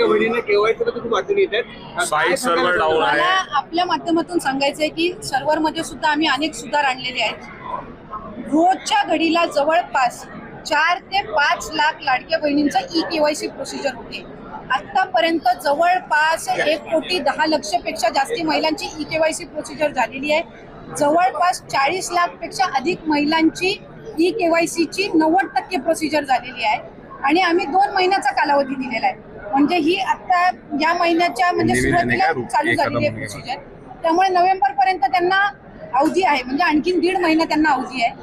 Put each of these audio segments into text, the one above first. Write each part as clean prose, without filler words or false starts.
लाडक्या बहिणींना केवायसी मध्ये खूप अडचणी येत आहेत, साईट सर्व्हर डाऊन आहे. मला आपल्या माध्यमातून सांगायचंय की सर्व्हर मध्ये सुद्धा आम्ही अनेक सुधार आणलेले आहेत. रोजच्या घडीला जवळपास 4 ते 5 लाख लाडक्या बहिणींचा केवायसी प्रोसिजर होते. आतापर्यंत जवळपास 1,10,00,000 पेक्षा जास्ती महिलांची केवायसी प्रोसिजर झालेली आहे. जवळपास 40 लाख पेक्षा अधिक महिलांची केवायसीची 90% प्रोसिजर झालेली आहे आणि आम्ही 2 महिन्याचा कालावधी दिलेला आहे. म्हणजे ही आता या महिन्याच्या म्हणजे सुरुवातीला चालू झालेली आहे प्रोसिजर. त्यामुळे नोव्हेंबर पर्यंत त्यांना अवधी आहे, म्हणजे आणखीन 1.5 महिना त्यांना अवधी आहे.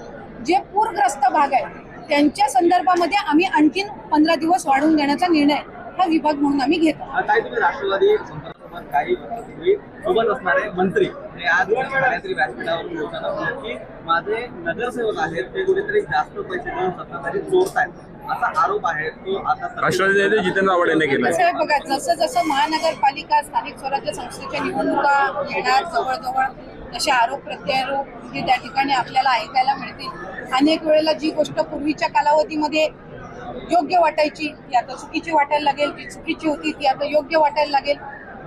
जे पूरग्रस्त भाग आहे त्यांच्या संदर्भामध्ये आम्ही आणखीन 15 दिवस वाढवून देण्याचा निर्णय हा विभाग म्हणून आम्ही घेतो. ताई, तुम्ही राष्ट्रवादी संपर्कात काही वर्षापूर्वी सोबत असणारे मंत्री आणि आज काहीतरी व्यासपीठावर बोलताना म्हणाले की माझे नगरसेवक आहेत ते कुठेतरी जास्त पैसे देऊन सत्ताधारी चोरतायत, असा आरोप आहे. तो आता राष्ट्रवादी नेते जितेंद्र आव्हाड यांनी केला. कसं आहे बघा, जसं जसं महानगरपालिका स्थानिक स्वराज्य संस्थेच्या निवडणुका येणार जवळजवळ तसे आरोप प्रत्यारोप म्हणजे त्या ठिकाणी आपल्याला ऐकायला मिळतील. अनेक वेळेला जी गोष्ट पूर्वीच्या कालावधीमध्ये योग्य वाटायची ती आता चुकीची वाटायला लागेल, जी चुकीची होती ती आता योग्य वाटायला लागेल.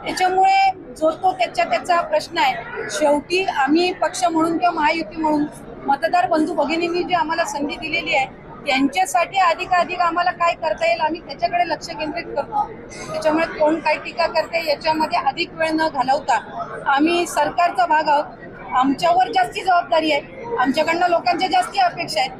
त्याच्यामुळे जो तो त्याचा प्रश्न आहे. शेवटी आम्ही पक्ष म्हणून किंवा महायुती म्हणून मतदार बंधू भगिनींनी जी आम्हाला संधी दिलेली आहे त्यांच्यासाठी अधिकाधिक आम्हाला काय करता येईल आम्ही त्याच्याकडे लक्ष केंद्रित करतो. त्याच्यामुळे कोण काय टीका करते याच्यामध्ये अधिक वेळ न घालवता आम्ही सरकारचा भाग आहोत. आमच्यावर जास्ती जबाबदारी आहे, आमच्याकडनं लोकांच्या जास्ती अपेक्षा आहेत.